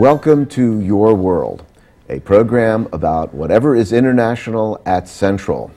Welcome to Your World, a program about whatever is international at Central,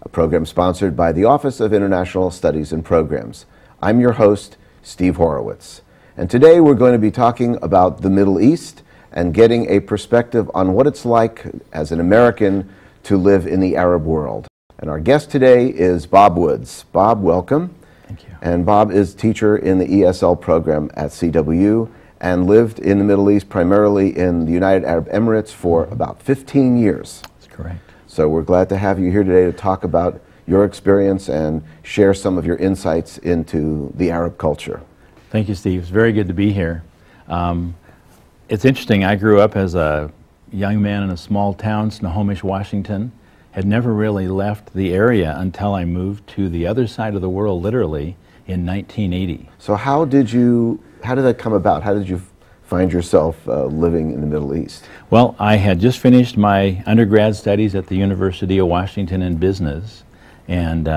a program sponsored by the Office of International Studies and Programs. I'm your host, Steve Horowitz, and today we're going to be talking about the Middle East and getting a perspective on what it's like as an American to live in the Arab world. And our guest today is Bob Woods. Bob, welcome. Thank you. And Bob is teacher in the ESL program at CW and lived in the Middle East, primarily in the United Arab Emirates, for about 15 years. That's correct. So we're glad to have you here today to talk about your experience and share some of your insights into the Arab culture. Thank you, Steve. It's very good to be here. It's interesting. I grew up as a young man in a small town, Snohomish, Washington. Had never really left the area until I moved to the other side of the world, literally, in 1980. So how did that come about? How did you find yourself living in the Middle East? Well, I had just finished my undergrad studies at the University of Washington in business, and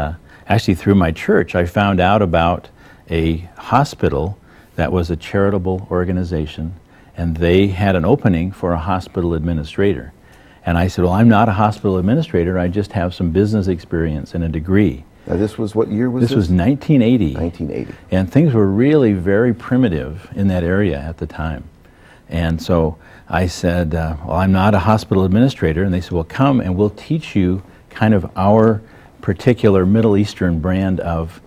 actually through my church I found out about a hospital that was a charitable organization, and they had an opening for a hospital administrator. And I said, well, I'm not a hospital administrator, I just have some business experience and a degree. Now this was, what year was this? This was 1980. 1980. And things were really very primitive in that area at the time. And so I said, well, I'm not a hospital administrator. And they said, well, come and we'll teach you kind of our particular Middle Eastern brand of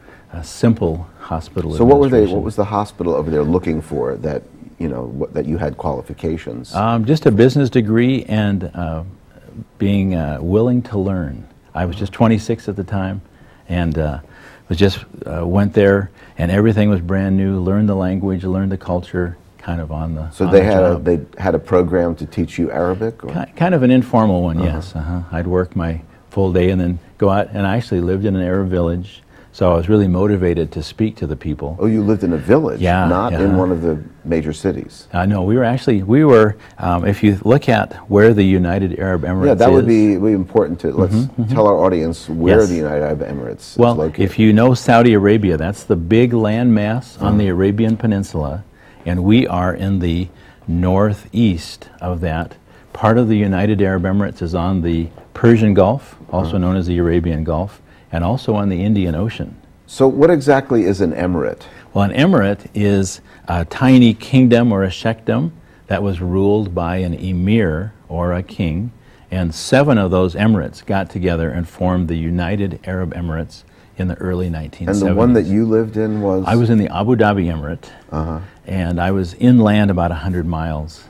simple hospital administration. So what was the hospital over there looking for that, you know, that you had qualifications? Just a business degree and being willing to learn. I was just 26 at the time, and went there, and everything was brand new. Learned the language, learned the culture, kind of on the. So they had a program to teach you Arabic, or? Kind of an informal one, yes. I'd work my full day and then go out, and I actually lived in an Arab village. So I was really motivated to speak to the people. Oh, you lived in a village, not in one of the major cities. No, we were, if you look at where the United Arab Emirates is. Yeah, that would be really important to, let's tell our audience where the United Arab Emirates is located. Well, if you know Saudi Arabia, that's the big land mass on the Arabian Peninsula, and we are in the northeast of that. Part of the United Arab Emirates is on the Persian Gulf, also known as the Arabian Gulf, and also on the Indian Ocean. So what exactly is an emirate? Well, an emirate is a tiny kingdom or a sheikhdom that was ruled by an emir or a king, and 7 of those emirates got together and formed the United Arab Emirates in the early 1970s. And the one that you lived in was? I was in the Abu Dhabi Emirate, and I was inland about 100 miles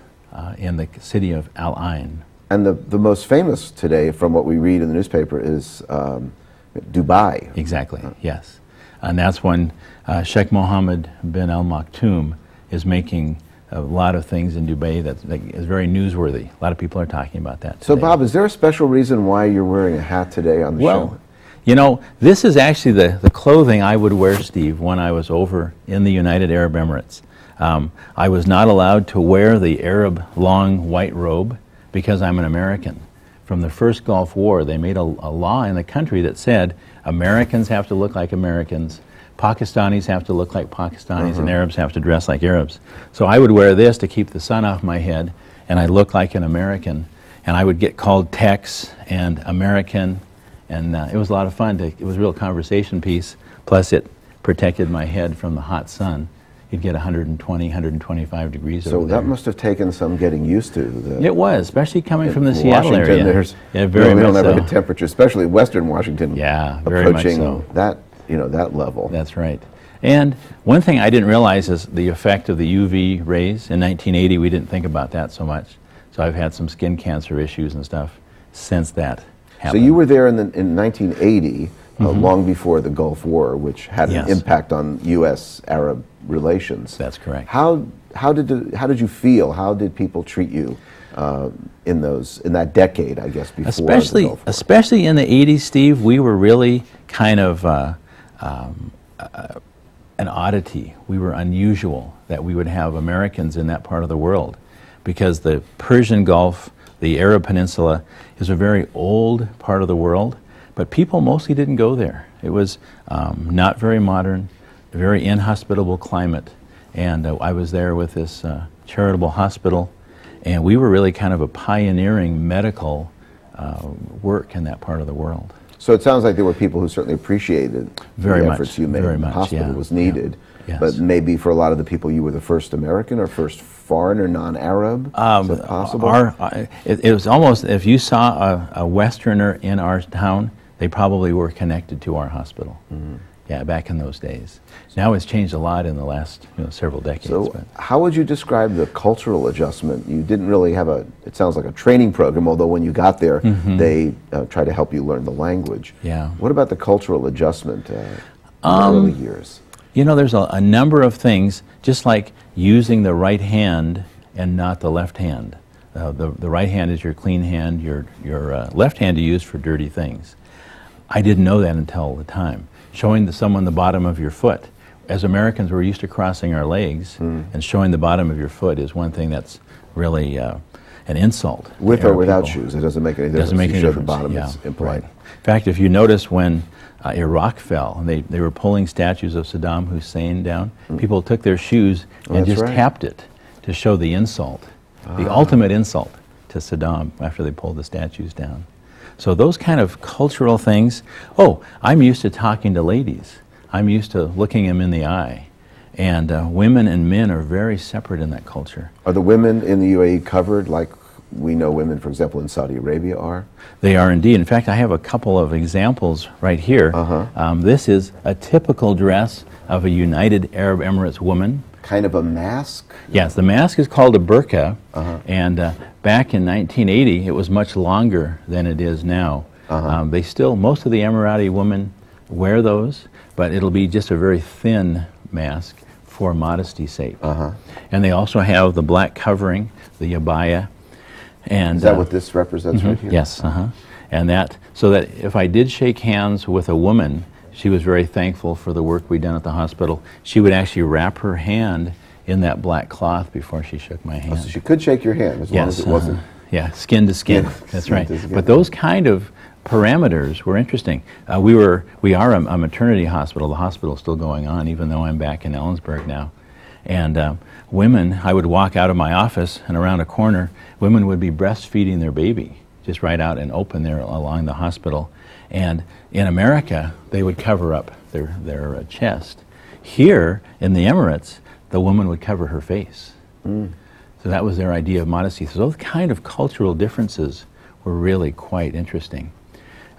in the city of Al Ain. And the most famous today, from what we read in the newspaper, is Dubai. Exactly, yes. And that's when Sheikh Mohammed bin Al Maktoum is making a lot of things in Dubai that is very newsworthy. A lot of people are talking about that today. So Bob, is there a special reason why you're wearing a hat today on the show? Well, you know, this is actually the clothing I would wear, Steve, when I was over in the United Arab Emirates. I was not allowed to wear the Arab long white robe because I'm an American. From the first Gulf War, they made a law in the country that said Americans have to look like Americans, Pakistanis have to look like Pakistanis, and Arabs have to dress like Arabs. So I would wear this to keep the sun off my head, and I look like an American. And I would get called Tex and American, and it was a lot of fun. It was a real conversation piece, plus it protected my head from the hot sun. You'd get 120, 125 degrees over there. So that must have taken some getting used to. It was, especially coming from the Seattle area. There's, yeah, very we don't have so. a good temperature, especially Western Washington. Yeah, very approaching much so. that, that level. That's right. And one thing I didn't realize is the effect of the UV rays. In 1980, we didn't think about that so much. So I've had some skin cancer issues and stuff since that happened. So you were there in 1980. Long before the Gulf War, which had an impact on U.S.-Arab relations. That's correct. How did you feel? How did people treat you in that decade, I guess, before the Gulf War? Especially in the 80s, Steve, we were really kind of an oddity. We were unusual that we would have Americans in that part of the world, because the Persian Gulf, the Arab Peninsula, is a very old part of the world. But people mostly didn't go there. It was not very modern, a very inhospitable climate. And I was there with this charitable hospital, And we were really kind of a pioneering medical work in that part of the world. So it sounds like there were people who certainly appreciated the efforts you made. Very The much, hospital yeah, was needed. yeah. Yes. But maybe for a lot of the people, you were the first American or first foreigner, non-Arab? Is that possible? It was almost, if you saw a Westerner in our town, they probably were connected to our hospital. Mm-hmm. Yeah, back in those days. Now it's changed a lot in the last several decades. So how would you describe the cultural adjustment? You didn't really have it sounds like a training program, although when you got there, mm-hmm. they tried to help you learn the language. Yeah. What about the cultural adjustment in the early years? There's a number of things, just like using the right hand and not the left hand. The right hand is your clean hand, your left hand you use for dirty things. I didn't know that until the time. Showing someone the bottom of your foot. As Americans, we're used to crossing our legs, and showing the bottom of your foot is one thing that's really an insult. With or without shoes, it doesn't make any difference. Doesn't make any difference. The bottom, yeah, it's impolite. right. In fact, if you notice when Iraq fell, and they were pulling statues of Saddam Hussein down, people took their shoes and just tapped it to show the insult, the ultimate insult to Saddam after they pulled the statues down. So those kind of cultural things. Oh, I'm used to talking to ladies. I'm used to looking them in the eye. And women and men are very separate in that culture. Are the women in the UAE covered like we know women, for example, in Saudi Arabia are? They are indeed. In fact, I have a couple of examples right here. This is a typical dress of a United Arab Emirates woman. Kind of a mask? Yes, the mask is called a burqa, and back in 1980 it was much longer than it is now. Most of the Emirati women wear those, but it'll be just a very thin mask for modesty's sake. And they also have the black covering, the abaya. And, is that what this represents right here? Yes, and so that if I did shake hands with a woman, she was very thankful for the work we'd done at the hospital. She would actually wrap her hand in that black cloth before she shook my hand. Oh, so she could shake your hand as long as it wasn't... Yeah, skin to skin. That's right. But those kind of parameters were interesting. We are a maternity hospital. The hospital's still going on, even though I'm back in Ellensburg now. And women, I would walk out of my office, and around a corner, women would be breastfeeding their baby, just right out and open there along the hospital. And in America, they would cover up their chest. Here, in the Emirates, the woman would cover her face. So that was their idea of modesty. So those kind of cultural differences were really quite interesting.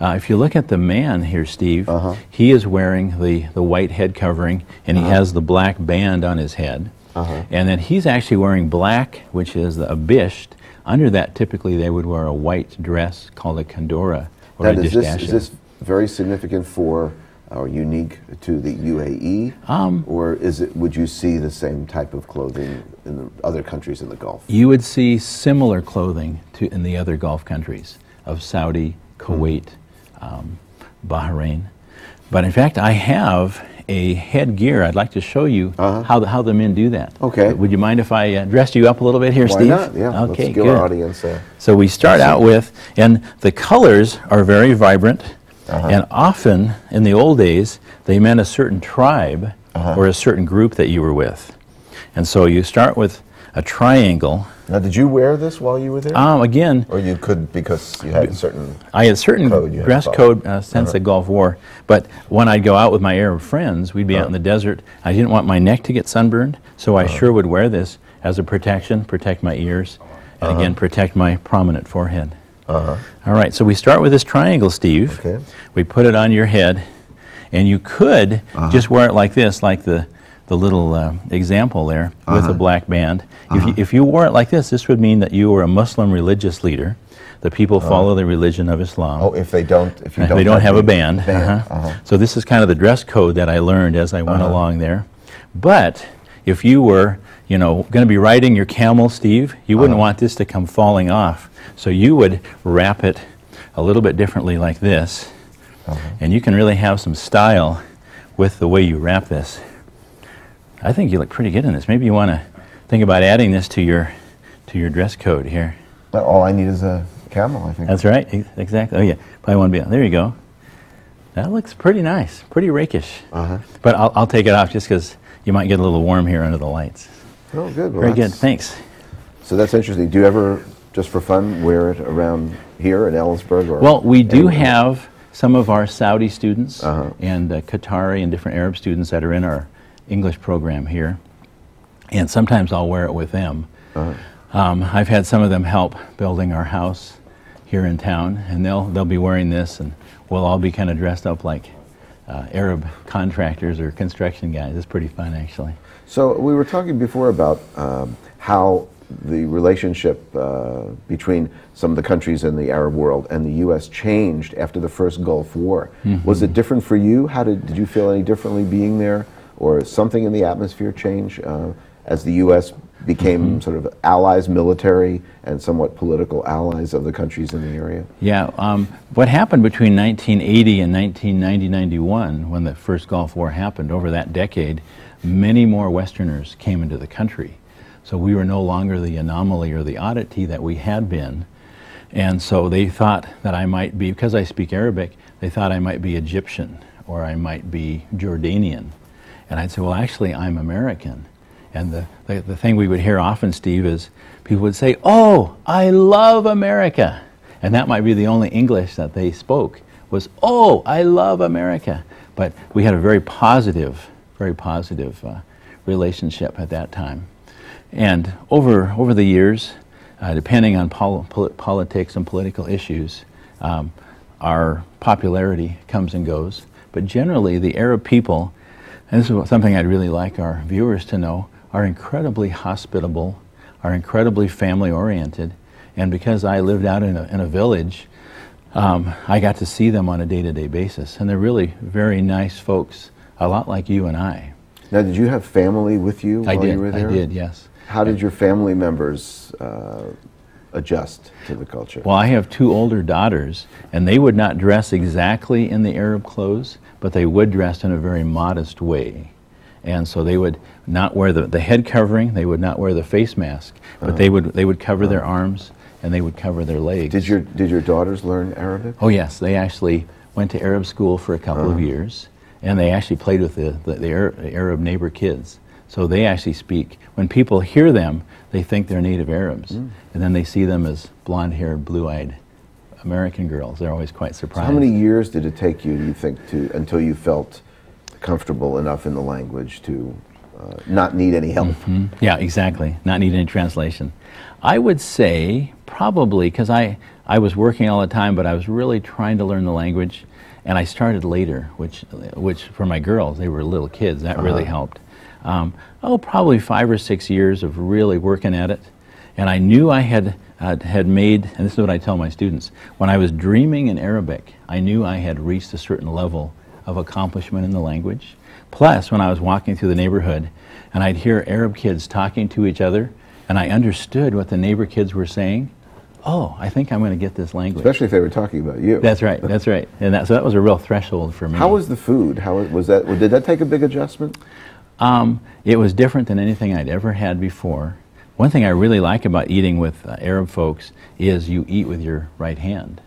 If you look at the man here, Steve, he is wearing the white head covering, and he has the black band on his head. And then he's actually wearing black, which is a bisht. Under that, typically, they would wear a white dress called a kandora. Is this very significant for or unique to the UAE, or would you see the same type of clothing in the other countries in the Gulf? You would see similar clothing in the other Gulf countries of Saudi, Kuwait, Bahrain. But in fact, I have a headgear. I'd like to show you how the men do that. Okay. Would you mind if I dressed you up a little bit here, Steve? Why not? Yeah. Okay, let's give our audience So we start out with, and the colors are very vibrant, and often in the old days they meant a certain tribe or a certain group that you were with. And so you start with a triangle. Now, did you wear this while you were there? Again, or you could because you had a certain I had a certain dress code since the Gulf War. But when I'd go out with my Arab friends, we'd be out in the desert. I didn't want my neck to get sunburned, so I sure would wear this as a protection, protect my ears, and again, protect my prominent forehead. All right, so we start with this triangle, Steve. Okay. We put it on your head, and you could just wear it like this, like the little example there with a black band. If you wore it like this would mean that you were a Muslim religious leader. The people follow the religion of Islam. Oh, if you don't have a band. So this is kind of the dress code that I learned as I went along there. But if you were, going to be riding your camel, Steve, you wouldn't want this to come falling off. So you would wrap it a little bit differently like this. And you can really have some style with the way you wrap this. I think you look pretty good in this. Maybe you want to think about adding this to your dress code here. But all I need is a camel, I think. That's right, exactly. Oh yeah, probably want to be. There you go. That looks pretty nice, pretty rakish. But I'll take it off just because you might get a little warm here under the lights. Oh, good. Well, very good. Thanks. So that's interesting. Do you ever, just for fun, wear it around here in Ellisburg? Or well, we do anywhere? have some of our Saudi students and Qatari and different Arab students that are in our English program here, and sometimes I'll wear it with them. I've had some of them help building our house here in town, and they'll be wearing this, and we'll all be kind of dressed up like Arab contractors or construction guys. It's pretty fun, actually. So we were talking before about how the relationship between some of the countries in the Arab world and the U.S. changed after the first Gulf War. Was it different for you? How did you feel any differently being there, or something in the atmosphere change as the U.S. became sort of allies, military and somewhat political allies of the countries in the area? Yeah, what happened between 1980 and 1990-91, when the first Gulf War happened, over that decade, many more Westerners came into the country. So we were no longer the anomaly or the oddity that we had been. And so they thought that I might be, because I speak Arabic, they thought I might be Egyptian or I might be Jordanian. And I'd say, well, actually, I'm American. And the thing we would hear often, Steve, is people would say, oh, I love America. And that might be the only English that they spoke, was, oh, I love America. But we had a very positive relationship at that time. And over the years, depending on politics and political issues, our popularity comes and goes. But generally, the Arab people, and this is something I'd really like our viewers to know, are incredibly hospitable, are incredibly family-oriented. And because I lived out in a village, I got to see them on a day-to-day basis. And they're really very nice folks, a lot like you and I. Now, did you have family with you while you were there? I did, yes. How did your family members adjust to the culture? Well, I have two older daughters, and they would not dress exactly in the Arab clothes, but they would dress in a very modest way. And so they would not wear the head covering, they would not wear the face mask, but they would cover their arms and they would cover their legs. Did your daughters learn Arabic? Oh yes, they actually went to Arab school for a couple of years, and they actually played with the Arab neighbor kids. So they actually speak. When people hear them, they think they're native Arabs, and then they see them as blonde-haired, blue-eyed American girls. They're always quite surprised. So how many years did it take you, do you think, until you felt comfortable enough in the language to not need any help? Yeah, exactly. Not need any translation. I would say probably, because I was working all the time, but I was really trying to learn the language, and I started later, which for my girls, they were little kids, that really helped. Probably 5 or 6 years of really working at it, and I knew I had made, and this is what I tell my students, when I was dreaming in Arabic, I knew I had reached a certain level of accomplishment in the language. Plus, when I was walking through the neighborhood and I'd hear Arab kids talking to each other and I understood what the neighbor kids were saying, oh, I think I'm going to get this language. Especially if they were talking about you. That's right, that's right. And so that was a real threshold for me. How was the food? Did that take a big adjustment? It was different than anything I'd ever had before. One thing I really like about eating with Arab folks is you eat with your right hand.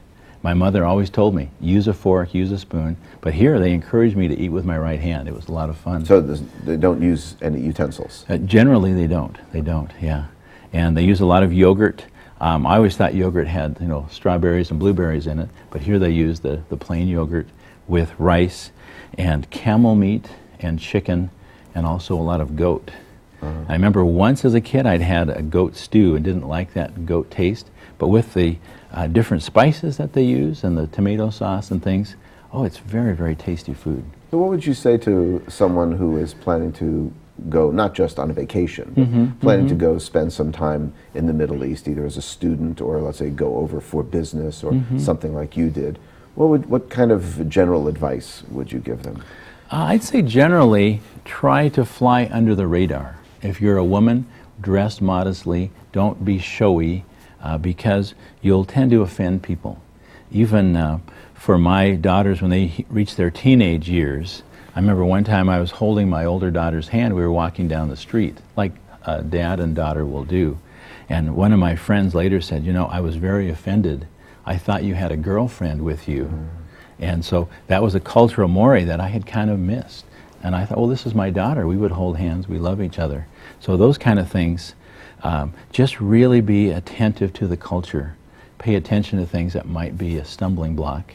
My mother always told me, use a fork, use a spoon, but here they encouraged me to eat with my right hand. It was a lot of fun. So they don't use any utensils? Generally they don't, yeah. And they use a lot of yogurt. I always thought yogurt had, strawberries and blueberries in it, but here they use the plain yogurt with rice and camel meat and chicken and also a lot of goat. I remember once as a kid I'd had a goat stew and didn't like that goat taste, but with the different spices that they use and the tomato sauce and things, oh, it's very, very tasty food. So what would you say to someone who is planning to go, not just on a vacation, but planning to go spend some time in the Middle East, either as a student or, let's say, go over for business or something like you did? What kind of general advice would you give them? I'd say generally try to fly under the radar. If you're a woman, dress modestly, don't be showy, because you'll tend to offend people. Even for my daughters, when they reach their teenage years, I remember one time I was holding my older daughter's hand. We were walking down the street, like dad and daughter will do. And one of my friends later said, I was very offended. I thought you had a girlfriend with you. And so that was a cultural mores that I had kind of missed. And I thought, well, this is my daughter. We would hold hands. We love each other. So those kind of things just really be attentive to the culture. Pay attention to things that might be a stumbling block.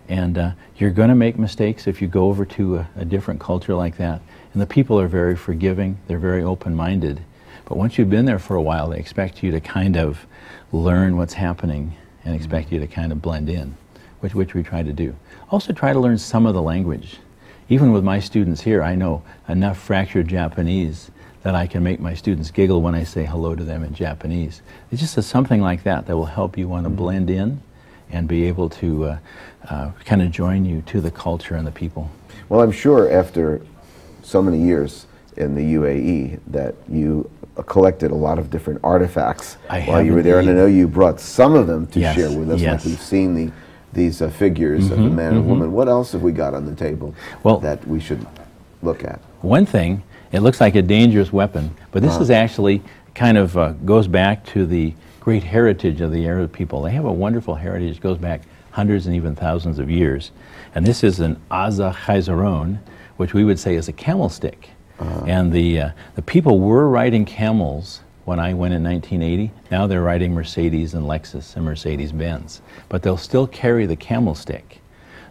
And you're going to make mistakes if you go over to a different culture like that. And the people are very forgiving, they're very open-minded. But once you've been there for a while, they expect you to kind of learn what's happening and expect you to kind of blend in, which we try to do. Also try to learn some of the language. Even with my students here, I know enough fractured Japanese that I can make my students giggle when I say hello to them in Japanese. It's just something like that that will help you want to blend in and be able to kind of join you to the culture and the people. Well, I'm sure after so many years in the UAE that you collected a lot of different artifacts while you were there, and I know you brought some of them to share with us. Like we've seen these figures of the man and woman. What else have we got on the table that we should look at? One thing, it looks like a dangerous weapon, but this is actually kind of goes back to the great heritage of the Arab people. They have a wonderful heritage, goes back hundreds and even thousands of years. And this is an Aza Khayzaron, which we would say is a camel stick. And the people were riding camels when I went in 1980. Now they're riding Mercedes and Lexus and Mercedes-Benz. But they'll still carry the camel stick.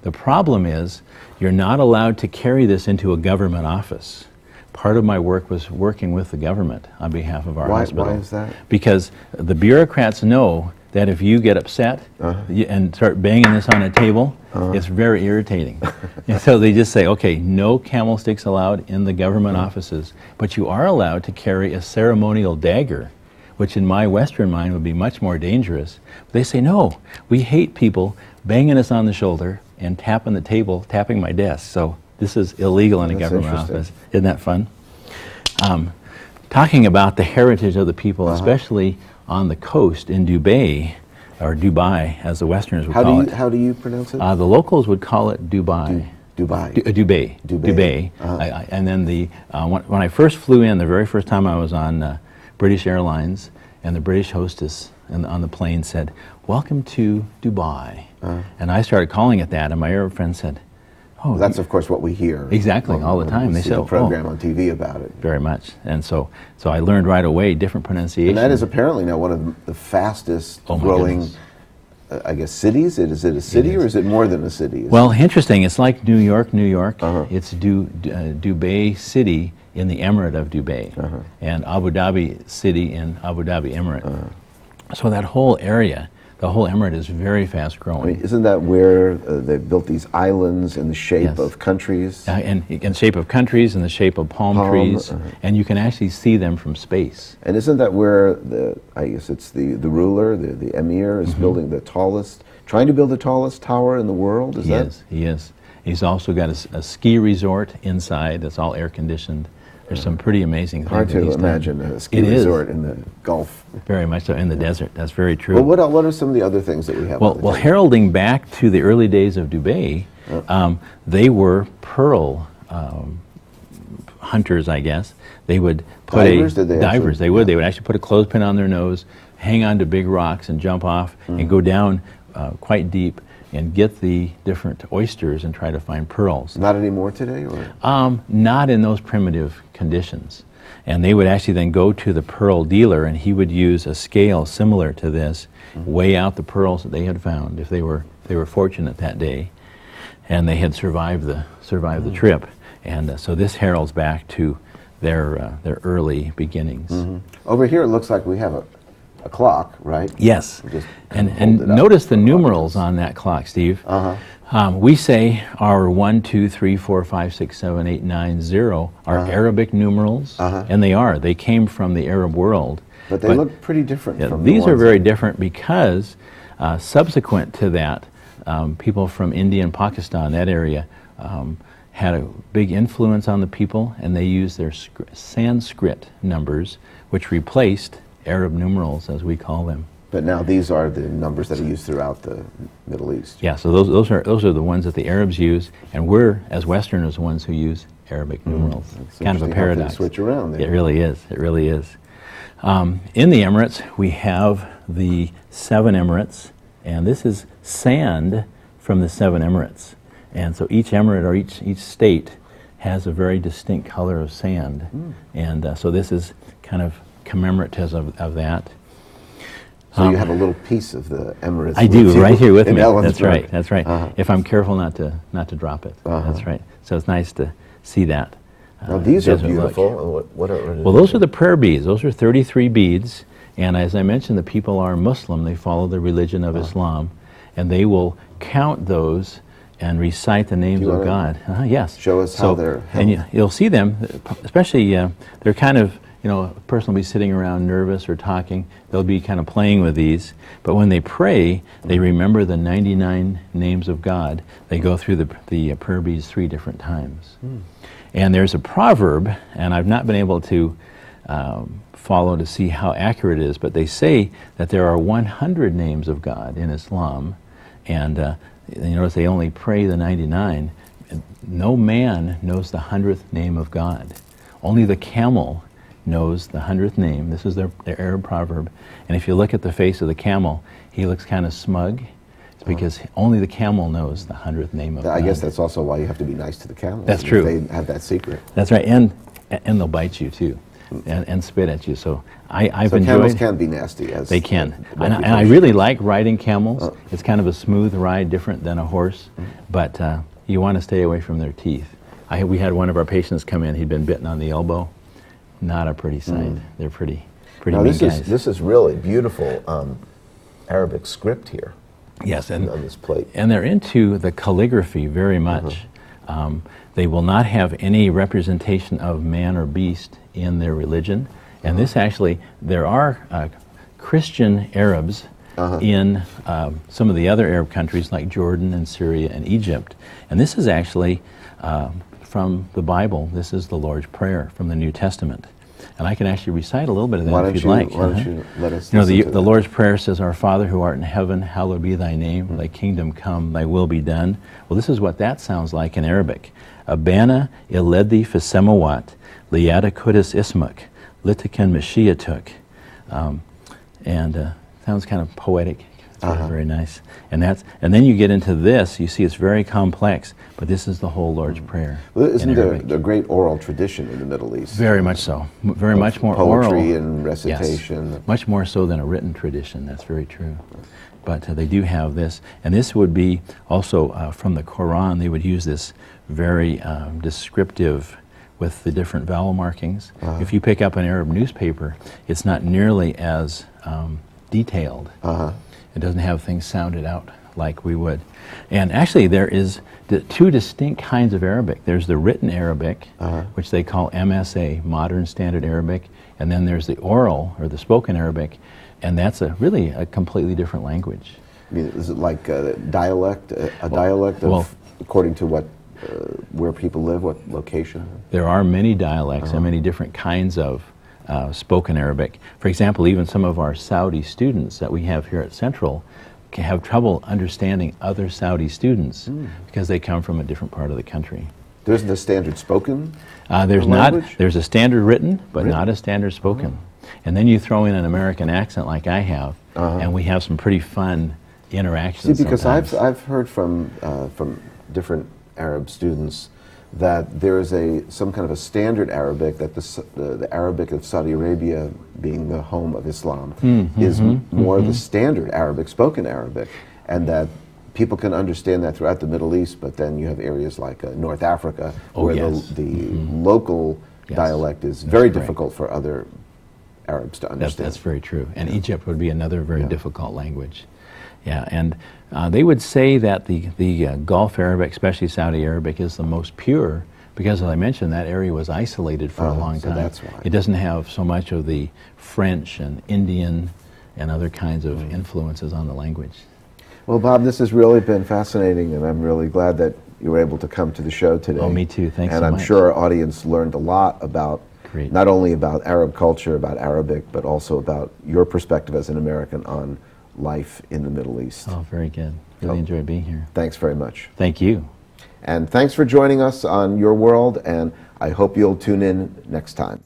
The problem is you're not allowed to carry this into a government office. Part of my work was working with the government on behalf of our hospital. Why is that? Because the bureaucrats know that if you get upset and start banging this on a table, it's very irritating. And so they just say, okay, no camel sticks allowed in the government offices, but you are allowed to carry a ceremonial dagger, which in my Western mind would be much more dangerous. But they say, no, we hate people banging us on the shoulder and tapping the table, tapping my desk. So this is illegal in a government office. Isn't that fun? Talking about the heritage of the people, especially on the coast in Dubai, or Dubai, as the Westerners would call it. How do you pronounce it? The locals would call it Dubai. Dubai. And then when I first flew in, the very first time I was on British Airlines, and the British hostess on the plane said, "Welcome to Dubai." And I started calling it that, and my Arab friend said, "Oh, that's of course what we hear exactly all the time." They see the program on TV about it. Very much, and so I learned right away different pronunciations. And that is apparently now one of the fastest growing, I guess, cities. Is it a city or is it more than a city? Well, interesting. It's like New York, New York. It's Dubai City in the Emirate of Dubai, and Abu Dhabi City in Abu Dhabi Emirate. So that whole area. The whole emirate is very fast growing. I mean, isn't that where they've built these islands in the shape of countries? In the shape of countries, in the shape of palm trees, and you can actually see them from space. And isn't that where I guess it's the ruler, the emir, is building trying to build the tallest tower in the world? He is. He's also got a ski resort inside that's all air conditioned. There's some pretty amazing things. Hard to imagine a ski resort in the Gulf. Very much so, in the desert. That's very true. Well, what are some of the other things that we have? Well, heralding back to the early days of Dubai, they were pearl hunters, I guess. They would put divers. They would actually put a clothespin on their nose, hang on to big rocks, and jump off and go down quite deep and get the different oysters and try to find pearls. Not anymore today, or? Not in those primitive conditions. And they would actually then go to the pearl dealer, and he would use a scale similar to this, weigh out the pearls that they had found if they were fortunate that day, and they had survived the trip. And so this heralds back to their early beginnings. Over here, it looks like we have a clock, right? Yes, and notice the numerals on that clock, Steve. We say our 1, 2, 3, 4, 5, 6, 7, 8, 9, 0 are Arabic numerals, and they are. They came from the Arab world. But they look pretty different from these are very different because subsequent to that, people from India and Pakistan, that area, had a big influence on the people, and they used their Sanskrit numbers, which replaced Arab numerals, as we call them. But now these are the numbers that are used throughout the Middle East. Yeah, so those are the ones that the Arabs use, and we're, as Westerners, the ones who use Arabic numerals. It's kind of a paradox. Switch around there. It really is. It really is. In the Emirates, we have the 7 Emirates, and this is sand from the 7 Emirates. And so each emirate or each state has a very distinct color of sand. And so this is kind of commemorative of that. So you have a little piece of the Emirates. I do, right here with me. That's Ellensburg. right. That's right. If I'm careful not to drop it. That's right. So it's nice to see that. Now these are desert beautiful. look. What are Well, those are the prayer beads. Those are 33 beads. And as I mentioned, the people are Muslim. They follow the religion of Islam. And they will count those and recite the names of God. Yes. Show us how they're held. And you'll see them, especially, they're kind of, a person will be sitting around nervous or talking. They'll be kind of playing with these. But when they pray, they remember the 99 names of God. They go through the prayer beads 3 different times. And there's a proverb, and I've not been able to follow to see how accurate it is, but they say that there are 100 names of God in Islam, and you notice they only pray the 99. No man knows the 100th name of God. Only the camel knows the 100th name. This is their Arab proverb. And if you look at the face of the camel, he looks kind of smug. It's because only the camel knows the 100th name of God. I guess that's also why you have to be nice to the camels. That's true. They have that secret. That's right. And they'll bite you too, and spit at you. So I've enjoyed. Camels can be nasty. As they can. And I really like riding camels. It's kind of a smooth ride, different than a horse. But you want to stay away from their teeth. We had one of our patients come in. He'd been bitten on the elbow. Not a pretty sight. They're pretty now mean guys. This is really beautiful Arabic script here. Yes, and on this plate. And they're into the calligraphy very much. They will not have any representation of man or beast in their religion. And this actually, there are Christian Arabs in some of the other Arab countries like Jordan and Syria and Egypt. And this is actually from the Bible. This is the Lord's Prayer from the New Testament. And I can actually recite a little bit of that if you'd like. Why don't you let us listen to the Lord's Prayer says, Our Father who art in heaven, hallowed be thy name, thy kingdom come, thy will be done. Well, this is what that sounds like in Arabic. Abana iledhi fisemawat, liyada kudis ismuk, litikan mashiatuk. Sounds kind of poetic. It's very nice. And then you get into this, you see it's very complex, but this is the whole Lord's Prayer. Well, isn't there a great oral tradition in the Middle East? Very much so. Very much more poetry oral. and recitation. Yes. Much more so than a written tradition, that's very true. But they do have this. And this would be also from the Quran. They would use this very descriptive with the different vowel markings. If you pick up an Arab newspaper, it's not nearly as detailed. It doesn't have things sounded out like we would. And actually there is 2 distinct kinds of Arabic. There's the written Arabic, which they call MSA, Modern Standard Arabic, and then there's the oral, or the spoken Arabic, and that's really a completely different language. I mean, is it like a dialect, dialect of, according to what, where people live, what location? There are many dialects and many different kinds of spoken Arabic. For example, even some of our Saudi students that we have here at Central can have trouble understanding other Saudi students because they come from a different part of the country. There isn't a standard spoken there's language? not. There's a standard written, but not a standard spoken. And then you throw in an American accent like I have, and we have some pretty fun interactions. See, because sometimes. I've heard from different Arab students that there is some kind of a standard Arabic, that the Arabic of Saudi Arabia, being the home of Islam, is more the standard Arabic, spoken Arabic, and that people can understand that throughout the Middle East, but then you have areas like North Africa where the local dialect is very difficult for other Arabs to understand. That's very true. And Egypt would be another very difficult language. Yeah, and they would say that the Gulf Arabic, especially Saudi Arabic, is the most pure because, as I mentioned, that area was isolated for a long time. That's why. It doesn't have so much of the French and Indian and other kinds of influences on the language. Well, Bob, this has really been fascinating, and I'm really glad that you were able to come to the show today. Oh, me too. Thanks so much. And I'm sure our audience learned a lot about Great. Not only about Arab culture, about Arabic, but also about your perspective as an American on life in the Middle East. Oh, very good. Really enjoyed being here. Thanks very much. Thank you. And thanks for joining us on Your World, and I hope you'll tune in next time.